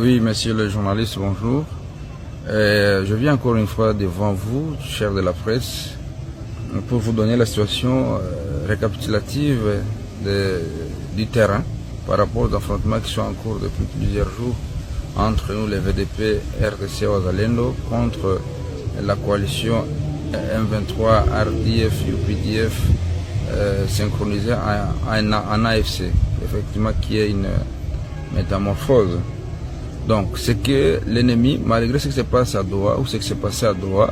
Oui, monsieur le journaliste, bonjour. Je viens encore une fois devant vous, chers de la presse, pour vous donner la situation récapitulative du terrain par rapport aux affrontements qui sont en cours depuis plusieurs jours entre nous, les VDP, RDC Wazalendo, contre la coalition M23, RDF, UPDF, synchronisée en AFC, effectivement, qui est une métamorphose. Donc, c'est que l'ennemi, malgré ce qui se passe à Doha, ou ce qui s'est passé à Doha,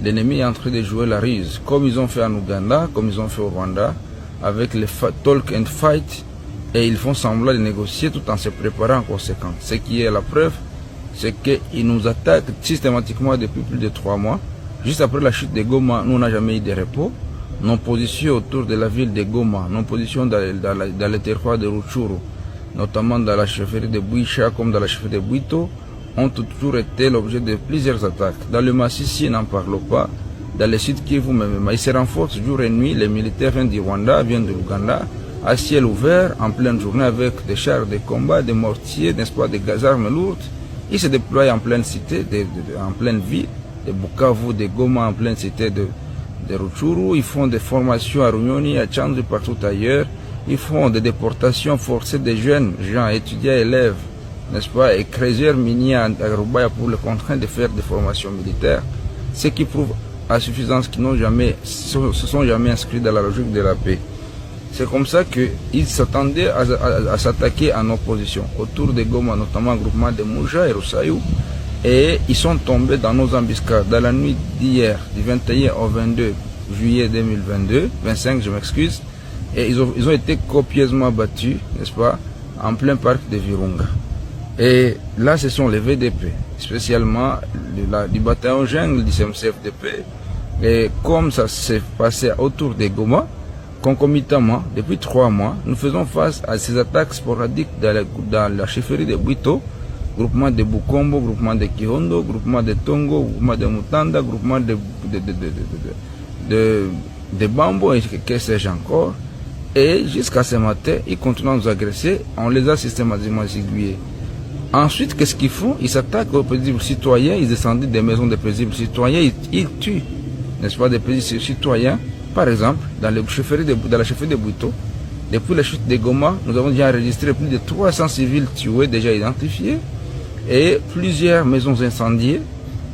l'ennemi est en train de jouer la ruse, comme ils ont fait en Ouganda, comme ils ont fait au Rwanda, avec les talk and fight, et ils font semblant de négocier tout en se préparant en conséquence. Ce qui est la preuve, c'est qu'ils nous attaquent systématiquement depuis plus de 3 mois. Juste après la chute de Goma, nous n'avons jamais eu de repos. Nos positions autour de la ville de Goma, nos positions dans le territoire de Rutshuru, notamment dans la chefferie de Bouicha comme dans la chefferie de Bouito, ont toujours été l'objet de plusieurs attaques. Dans le Massissi, n'en parlons pas. Dans le sud Kivu, même, ils se renforcent jour et nuit. Les militaires viennent du Rwanda, viennent de l'Ouganda, à ciel ouvert, en pleine journée, avec des chars de combat, des mortiers, n'est-ce pas, des armes lourdes. Ils se déploient en pleine cité, en pleine ville, de Bukavu, de Goma, en pleine cité de Rutshuru. Ils font des formations à Runyoni, à Tchanzu, partout ailleurs. Ils font des déportations forcées des jeunes gens, étudiants, élèves, n'est-ce pas, et créateurs miniers à Rubaya pour les contraindre de faire des formations militaires. Ce qui prouve à suffisance qu'ils se sont jamais inscrits dans la logique de la paix. C'est comme ça qu'ils s'attendaient à s'attaquer à nos positions, autour de Goma, notamment le groupement de Mouja et Roussaïou. Et ils sont tombés dans nos embuscades. Dans la nuit d'hier, du 21 au 22 juillet 2022, 25 je m'excuse, et ils ont été copieusement battus, n'est-ce pas, en plein parc de Virunga. Et là, ce sont les VDP, spécialement du bataillon jungle du CMCFDP. Et comme ça s'est passé autour de Goma, concomitamment, depuis 3 mois, nous faisons face à ces attaques sporadiques dans la chefferie de Bouito, groupement de Bukombo, groupement de Kihondo, groupement de Tongo, groupement de Mutanda, groupement de Bambo et que sais-je encore. Et jusqu'à ce matin, ils continuent à nous agresser, on les a systématiquement aiguillés. Ensuite, qu'est-ce qu'ils font? Ils s'attaquent aux paisibles citoyens, ils descendent des maisons des paisibles citoyens, ils tuent, n'est-ce pas, des paisibles citoyens. Par exemple, dans la chefferie de Bouito, depuis la chute de Goma, nous avons déjà enregistré plus de 300 civils tués, déjà identifiés, et plusieurs maisons incendiées.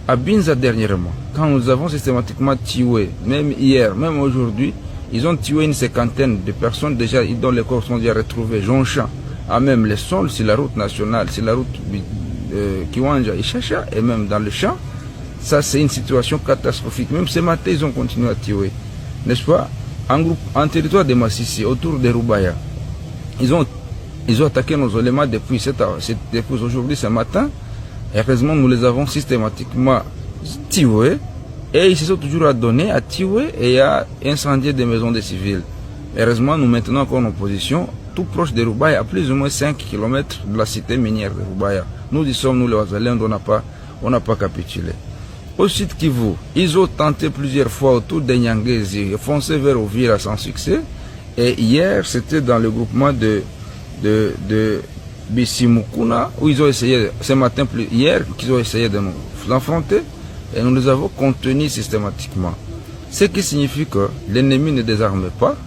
À Binza dernièrement, quand nous avons systématiquement tué, même hier, même aujourd'hui, ils ont tué une 50aine de personnes déjà dont les corps sont déjà retrouvés, Jonchamp, à même les sols, sur la route nationale, sur la route Kiwanja et Chacha, et même dans le champ. Ça, c'est une situation catastrophique. Même ce matin, ils ont continué à tuer, n'est-ce pas, en territoire de Massissi, autour de Rubaya. Ils ont attaqué nos éléments depuis aujourd'hui, ce matin. Heureusement, nous les avons systématiquement tués. Et ils se sont toujours adonnés à tuer et à incendier des maisons de civils. Heureusement, nous maintenons encore nos positions tout proche de Rubaya, à plus ou moins 5 km de la cité minière de Rubaya. Nous y sommes, nous les Wazalendo, on n'a pas capitulé. Au sud Kivu, ils ont tenté plusieurs fois autour de Nyangezi, foncé vers Ovira sans succès. Et hier, c'était dans le groupement de Bissimukuna, où ils ont essayé, ce matin, hier, qu'ils ont essayé de nous affronter. Et nous les avons contenus systématiquement. Ce qui signifie que l'ennemi ne désarme pas.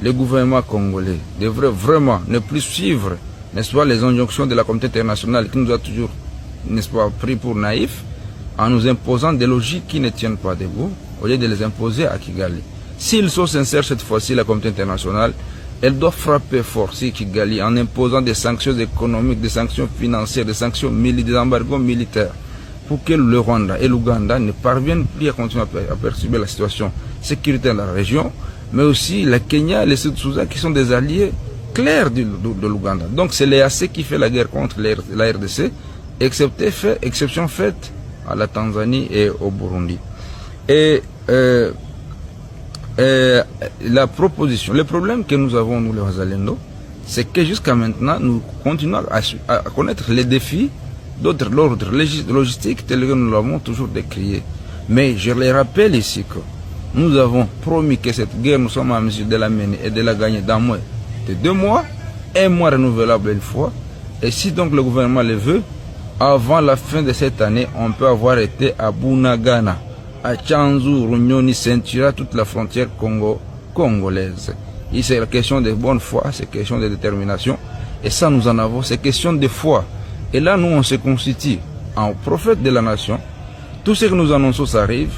Le gouvernement congolais devrait vraiment ne plus suivre, n'est-ce pas, les injonctions de la communauté internationale qui nous a toujours, n'est-ce pas, pris pour naïfs, en nous imposant des logiques qui ne tiennent pas debout, au lieu de les imposer à Kigali. S'ils sont sincères cette fois-ci, la communauté internationale, elle doit frapper fort sur Kigali en imposant des sanctions économiques, des sanctions financières, des sanctions militaires, des embargos militaires, pour que le Rwanda et l'Ouganda ne parviennent plus à continuer à perturber la situation sécuritaire dans la région, mais aussi la Kenya et le Sud-Soudan qui sont des alliés clairs de l'Ouganda. Donc c'est l'EAC qui fait la guerre contre la RDC, exception faite à la Tanzanie et au Burundi. Et la proposition, le problème que nous avons, nous les Wazalendo, c'est que jusqu'à maintenant, nous continuons à connaître les défis l'ordre logistique tel que nous l'avons toujours décrié. Mais je les rappelle ici que nous avons promis que cette guerre, nous sommes en mesure de la mener et de la gagner dans moins de 2 mois, 1 mois renouvelable une fois. Et si donc le gouvernement le veut, avant la fin de cette année, on peut avoir été à Bunagana, à Tchanzu, Runyoni, Centura, toute la frontière congolaise. Et c'est la question de bonne foi, c'est question de détermination. Et ça, nous en avons, c'est question de foi. Et là, nous, on se constitue en prophète de la nation. Tout ce que nous annonçons, ça arrive.